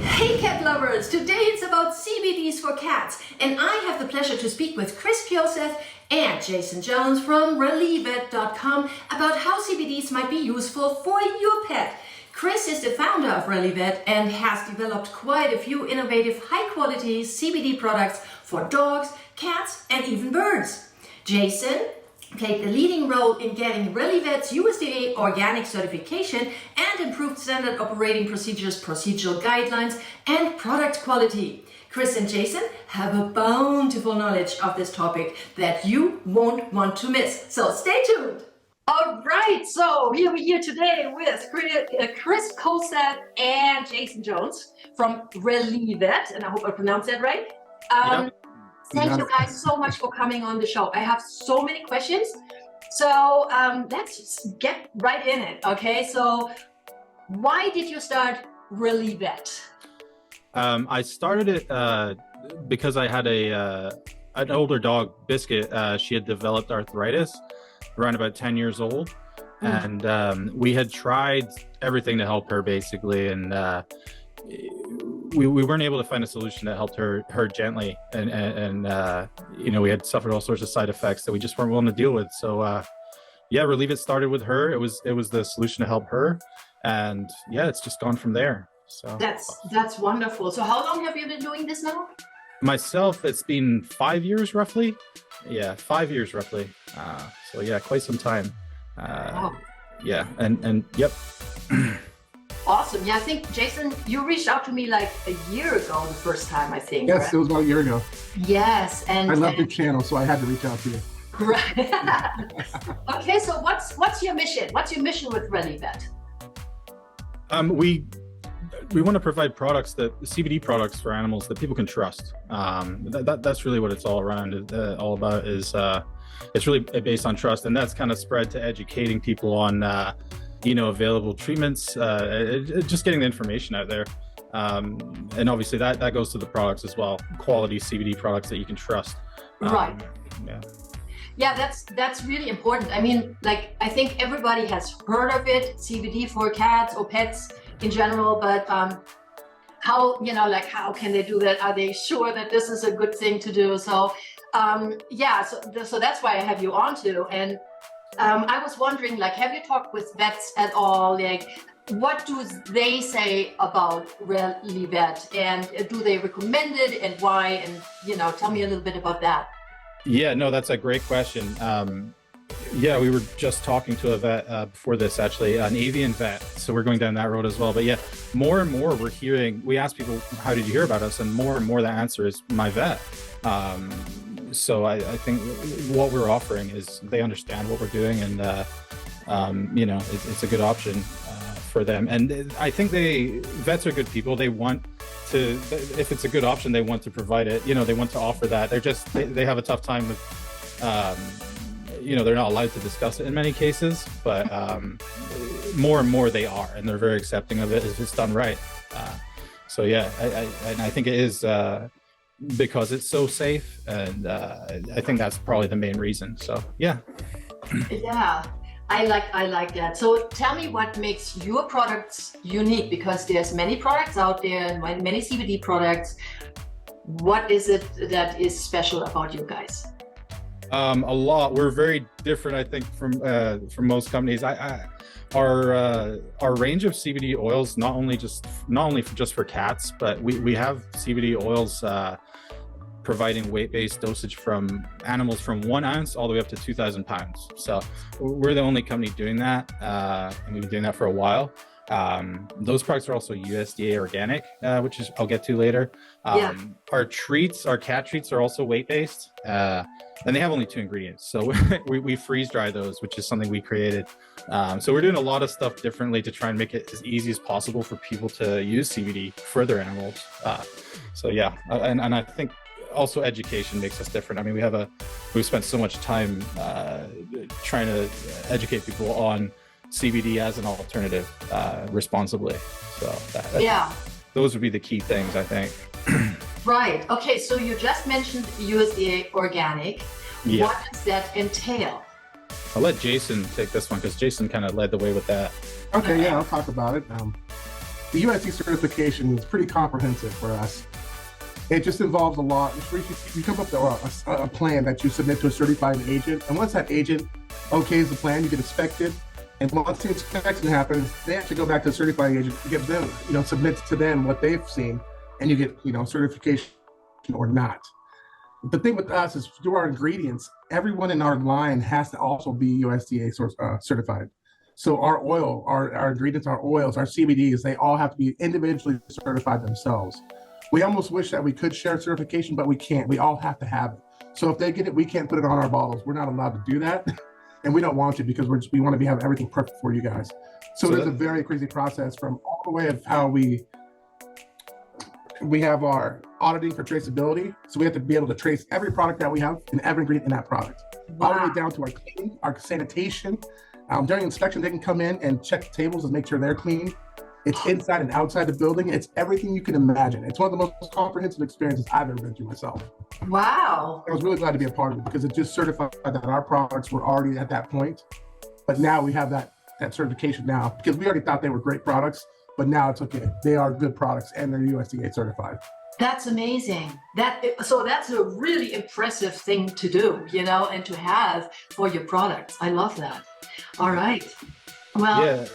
Hey cat lovers, today it's about CBDs for cats, and I have the pleasure to speak with Chris Kjolseth and Jason Jones from Relievet.com about how CBDs might be useful for your pet. Chris is the founder of Relievet and has developed quite a few innovative high-quality CBD products for dogs, cats, and even birds. Jason played the leading role in getting Relievet's USDA organic certification and improved standard operating procedures, procedural guidelines, and product quality. Chris and Jason have a bountiful knowledge of this topic that you won't want to miss. So stay tuned. All right, so here we are today with Chris Kjolseth and Jason Jones from Relievet, and I hope I pronounced that right. Thank you guys so much for coming on the show. I have so many questions, so let's get right in it, okay? So why did you start Relievet? I started it because I had an older dog, Biscuit. She had developed arthritis around about 10 years old, and we had tried everything to help her basically, and we weren't able to find a solution that helped her gently, and you know, we had suffered all sorts of side effects that we just weren't willing to deal with. So yeah, Relievet started with her. It was the solution to help her, and yeah, it's just gone from there. So that's wonderful. So how long have you been doing this now? Myself, it's been 5 years roughly. Yeah, 5 years roughly. So yeah, quite some time. Wow. Yeah, and yep. Awesome. Yeah, I think, Jason, you reached out to me like a year ago the first time, I think. Yes, right? it was about a year ago. Yes. And I love your channel, so I had to reach out to you. Right. Okay, so what's your mission? What's your mission with Relievet? We want to provide products, CBD products for animals that people can trust. That's really what it's all around, all about. Is it's really based on trust, and that's kind of spread to educating people on you know, available treatments, just getting the information out there, and obviously that goes to the products as well. Quality CBD products that you can trust. Right. Yeah. Yeah, that's really important. I mean, like, I think everybody has heard of it, CBD for cats or pets in general, but how, you know, like, how can they do that? Are they sure that this is a good thing to do? So yeah, so that's why I have you on too. And I was wondering, like, have you talked with vets at all? Like, what do they say about Relievet, and do they recommend it, and why? And, you know, tell me a little bit about that. Yeah, no, that's a great question. Yeah, we were just talking to a vet before this, actually, an avian vet. So we're going down that road as well. But yeah, more and more we're hearing, we ask people, how did you hear about us? And more the answer is my vet. So I think what we're offering is they understand what we're doing, and you know, it's a good option for them. And I think vets are good people. They want to, if it's a good option, they want to provide it. You know, they want to offer that. They have a tough time with, you know, they're not allowed to discuss it in many cases, but more and more they are, and they're very accepting of it if it's done right. So yeah, I think it is because it's so safe, and I think that's probably the main reason. So yeah. Yeah, I like that. So tell me what makes your products unique, because there's many products out there and many CBD products. What is it that is special about you guys? A lot. We're very different, I think, from most companies. Our range of CBD oils, not only just for cats, but we have CBD oils providing weight-based dosage from animals from 1 ounce all the way up to 2,000 pounds. So we're the only company doing that, and we've been doing that for a while. Those products are also USDA organic, which I'll get to later. Our cat treats are also weight-based, and they have only 2 ingredients. So we freeze dry those, which is something we created. So we're doing a lot of stuff differently to try and make it as easy as possible for people to use CBD for their animals. So yeah, and I think also education makes us different. I mean, we've spent so much time trying to educate people on CBD as an alternative responsibly. So those would be the key things, I think. Right. Okay. So you just mentioned USDA organic. Yeah. What does that entail? I'll let Jason take this one because Jason kind of led the way with that. Okay, yeah, I'll talk about it. The USDA certification is pretty comprehensive for us. It just involves a lot. You come up with a plan that you submit to a certified agent, and once that agent okays the plan, you get inspected. And once the inspection happens, they actually go back to the certified agent, you get them, submit to them what they've seen, and you get, certification or not. The thing with us is through our ingredients, everyone in our line has to also be USDA certified. So our oil, our ingredients, our oils, our CBDs, they all have to be individually certified themselves. We almost wish that we could share certification, but we can't. We all have to have it. So if they get it, we can't put it on our bottles. We're not allowed to do that. And we don't want to because we want to have everything perfect for you guys. So there's a very crazy process from all the way of how we have our auditing for traceability. So we have to be able to trace every product that we have and every ingredient in that product. Wow. All the way down to our cleaning, our sanitation. During inspection, they can come in and check the tables and make sure they're clean. It's inside and outside the building. It's everything you can imagine. It's one of the most comprehensive experiences I've ever been through myself. Wow. I was really glad to be a part of it because it just certified that our products were already at that point. But now we have that certification now because we already thought they were great products, but now it's okay. They are good products and they're USDA certified. That's amazing. So that's a really impressive thing to do, and to have for your products. I love that. All right. Well,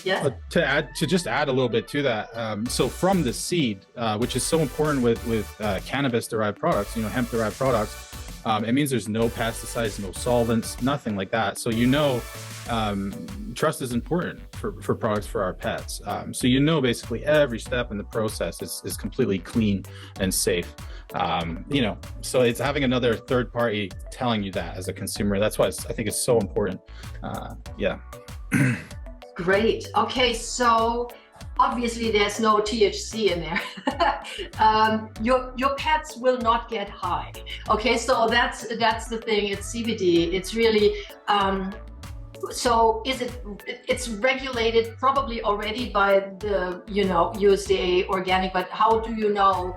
yeah. To just add a little bit to that. So from the seed, which is so important with cannabis-derived products, hemp-derived products, it means there's no pesticides, no solvents, nothing like that. So trust is important for products for our pets. So basically every step in the process is completely clean and safe. So it's having another third party telling you that as a consumer. That's why I think it's so important. Yeah. Great. Okay, so obviously there's no THC in there. Your pets will not get high. Okay, so that's the thing. It's CBD. It's really so it's regulated probably already by the USDA organic, but how do you know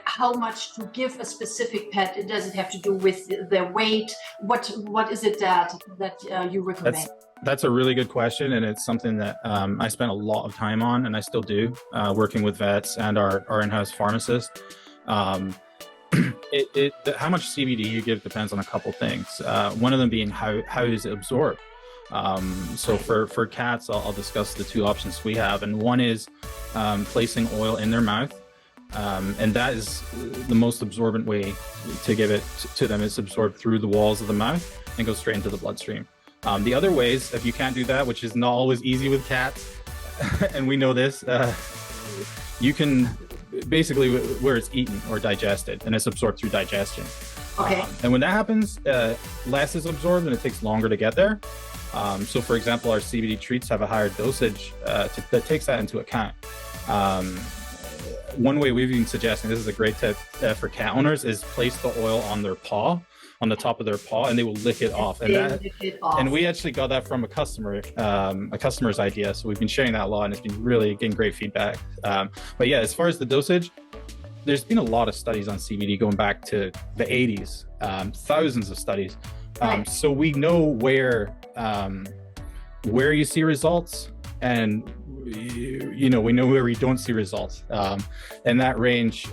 how much to give a specific pet? Does it have to do with their weight? What is it that you recommend? That's a really good question, and it's something that I spent a lot of time on, and I still do, working with vets and our in-house pharmacist. How much CBD you give depends on a couple things. One of them being how is it absorbed. So for cats, I'll discuss the two options we have, and one is placing oil in their mouth, and that is the most absorbent way to give it to them. It's absorbed through the walls of the mouth and goes straight into the bloodstream. The other ways, if you can't do that, which is not always easy with cats, and we know this, you can basically where it's eaten or digested, and it's absorbed through digestion. Okay. And when that happens, less is absorbed and it takes longer to get there. So for example, our CBD treats have a higher dosage that takes that into account. One way we've been suggesting, this is a great tip for cat owners, is place the oil on their paw, on the top of their paw, and they will lick it off. And we actually got that from a customer's idea. So we've been sharing that a lot, and it's been really getting great feedback. But yeah, as far as the dosage, there's been a lot of studies on CBD going back to the 80s, thousands of studies. So we know where you see results, and we know where we don't see results. And that range,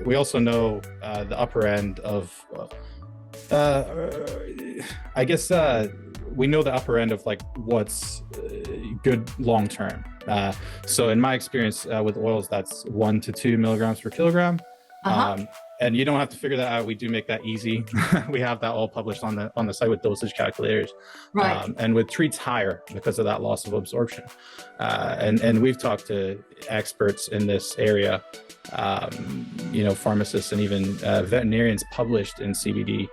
we also know the upper end of, I guess we know the upper end of what's good long term. So in my experience with oils, that's 1 to 2 milligrams per kilogram. And you don't have to figure that out. We do make that easy. We have that all published on the site with dosage calculators. Right. And with treats higher because of that loss of absorption. And we've talked to experts in this area, pharmacists and even veterinarians published in CBD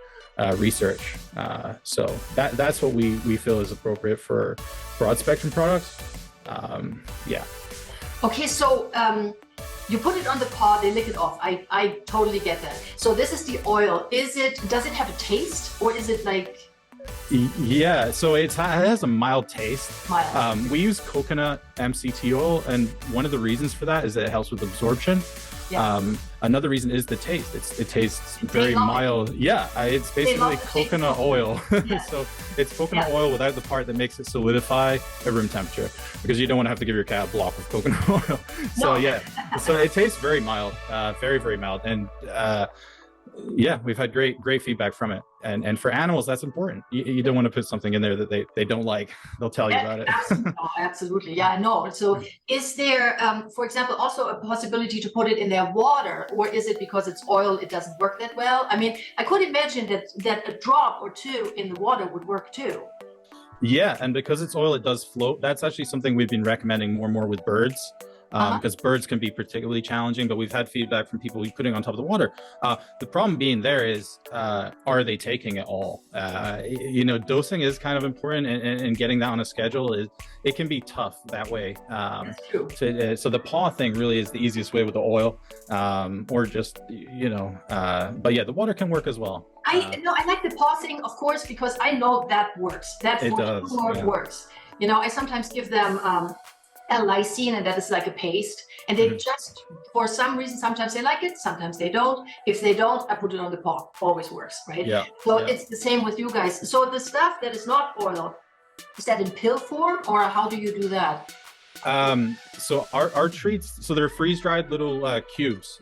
research. So that's what we feel is appropriate for broad spectrum products. Yeah. Okay, so you put it on the paw, they lick it off. I totally get that. So this is the oil. Does it have a taste, or is it like? Yeah, so it has a mild taste. Mild. We use coconut MCT oil, and one of the reasons for that is that it helps with absorption. Another reason is the taste. It tastes very love mild. Yeah, it's basically coconut oil. Yeah. So it's coconut oil without the part that makes it solidify at room temperature, because you don't want to have to give your cat a block of coconut oil. So so it tastes very mild, very, very mild. And yeah, we've had great feedback from it. And for animals, that's important. You don't want to put something in there that they don't like. They'll tell you about it. Absolutely. Yeah, I know. So is there, for example, also a possibility to put it in their water, or is it because it's oil, it doesn't work that well? I mean, I could imagine that a drop or two in the water would work too. Yeah, and because it's oil, it does float. That's actually something we've been recommending more and more with birds. Because birds can be particularly challenging, but we've had feedback from people putting on top of the water. The problem being there is, are they taking it all? Dosing is kind of important, and getting that on a schedule it can be tough that way. That's true. So the paw thing really is the easiest way with the oil, or just, but yeah, the water can work as well. I like the paw thing, of course, because I know that works. That works. I sometimes give them L-lysine, and that is like a paste, and they just, for some reason, sometimes they like it, sometimes they don't. If they don't, I put it on the paw. Always works, right? So it's the same with you guys. So the stuff that is not oil, is that in pill form, or how do you do that? So our treats, so they're freeze-dried little cubes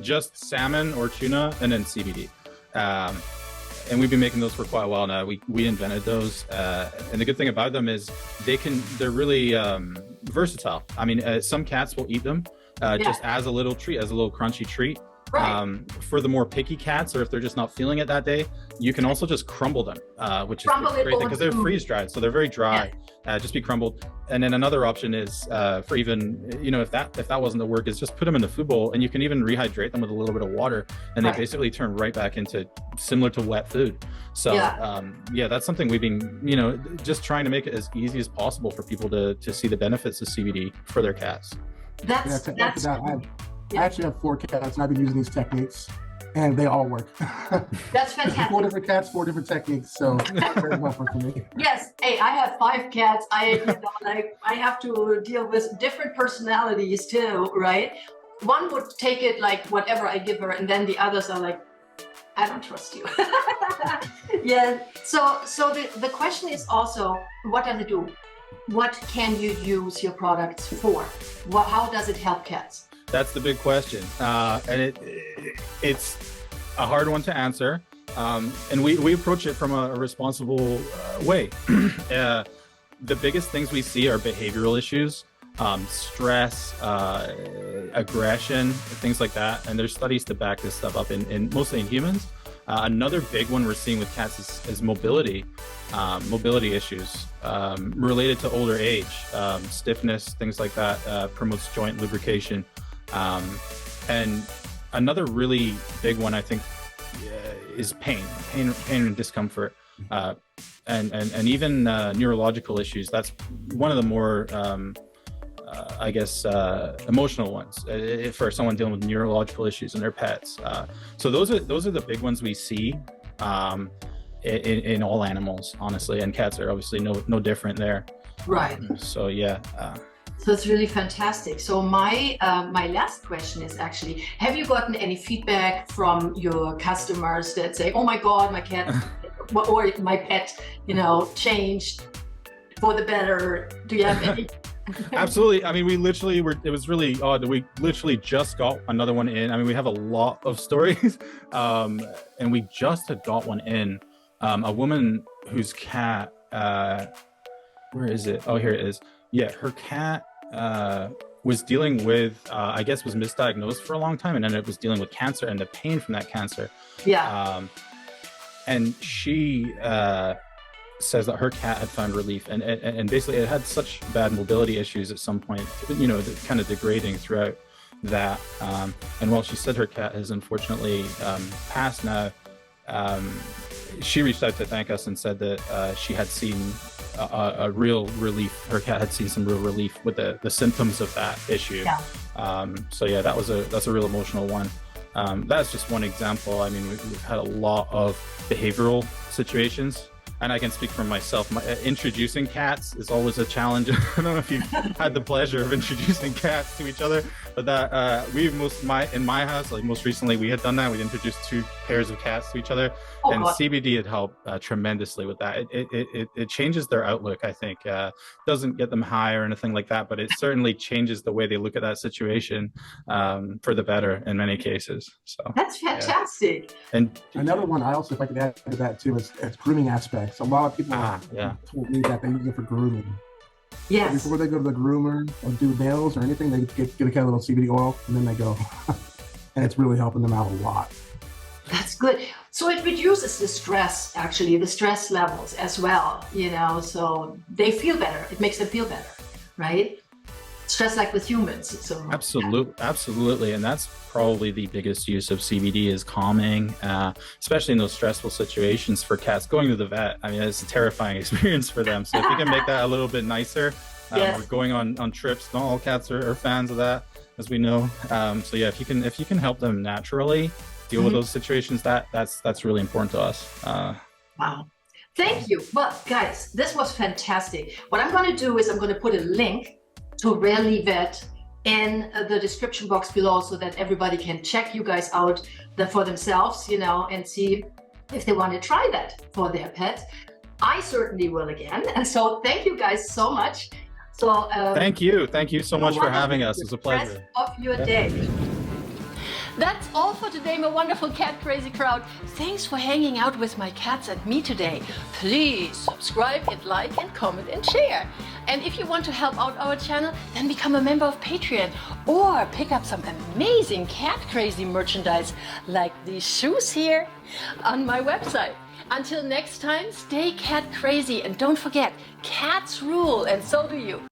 just salmon or tuna, and then CBD. And we've been making those for quite a while now. We invented those, and the good thing about them is they're really versatile. I mean, some cats will eat them just as a little treat, as a little crunchy treat. Right. For the more picky cats, or if they're just not feeling it that day, you can also just crumble them, which is a great thing, because they're freeze dried, so they're very dry. Just be crumbled. And then another option is for even, if that wasn't the work, is just put them in the food bowl, and you can even rehydrate them with a little bit of water, and they basically turn right back into similar to wet food. So that's something we've been, just trying to make it as easy as possible for people to see the benefits of CBD for their cats. I actually have 4 cats, and I've been using these techniques, and they all work. That's fantastic. 4 different cats, 4 different techniques, so very well for me. Yes, hey, I have 5 cats. I have to deal with different personalities too, right? One would take it like whatever I give her, and then the others are like, I don't trust you. So the question is also, what does it do? What can you use your products for? How does it help cats? That's the big question, and it's a hard one to answer, and we approach it from a responsible way. The biggest things we see are behavioral issues, stress, aggression, things like that, and there's studies to back this stuff up in mostly in humans. Another big one we're seeing with cats is mobility issues related to older age, stiffness, things like that, promotes joint lubrication. And another really big one, I think, is pain and discomfort, and even neurological issues. That's one of the more, emotional ones for someone dealing with neurological issues in their pets. So those are the big ones we see in all animals, honestly, and cats are obviously no different there. Right. So yeah. So it's really fantastic. So my last question is actually, have you gotten any feedback from your customers that say, oh my God, my cat or my pet, changed for the better? Do you have any? Absolutely. I mean, it was really odd. We literally just got another one in. I mean, we have a lot of stories, and we just had got one in. A woman whose cat, where is it? Oh, here it is. Yeah, her cat was dealing with, was misdiagnosed for a long time, and then it was dealing with cancer and the pain from that cancer. Yeah. And she says that her cat had found relief, and basically it had such bad mobility issues at some point, kind of degrading throughout that. And while she said her cat has unfortunately passed now, she reached out to thank us and said that she had seen a real relief. Her cat had seen some real relief with the symptoms of that issue. Yeah. So yeah, that's a real emotional one. That's just one example. I mean, we've had a lot of behavioral situations and I can speak for myself. Introducing cats is always a challenge. I don't know if you've had the pleasure of introducing cats to each other, but that in my house, like most recently, we had done that. We'd introduced 2 pairs of cats to each other, and God. CBD had helped tremendously with that. It changes their outlook. I think doesn't get them high or anything like that, but it certainly changes the way they look at that situation for the better in many cases. So that's fantastic. Yeah. And another one, I also, if I could add to that too, is grooming aspects. A lot of people told me that they use it for grooming. Yes. Before they go to the groomer or do nails or anything, they get a kind of little CBD oil, and then they go. And it's really helping them out a lot. That's good. So it reduces the stress, actually, the stress levels as well, so they feel better. It makes them feel better, right? Just like with humans. So Absolutely. And that's probably the biggest use of CBD is calming, especially in those stressful situations for cats. Going to the vet, I mean, it's a terrifying experience for them. So if you can make that a little bit nicer, yes. We're going on trips. Not all cats are fans of that, as we know. So yeah, if you can help them naturally deal with those situations, that's really important to us. Wow. Thank you. Well, guys, this was fantastic. What I'm going to do is I'm going to put a link to Relievet in the description box below so that everybody can check you guys out for themselves, and see if they want to try that for their pet. I certainly will again. And so thank you guys so much. So thank you so much for having us. It was a pleasure. Rest of your day. That's all for today, my wonderful cat crazy crowd. Thanks for hanging out with my cats and me today. Please subscribe, hit like and comment and share. And if you want to help out our channel, then become a member of Patreon or pick up some amazing cat crazy merchandise like these shoes here on my website. Until next time, stay cat crazy and don't forget, cats rule and so do you.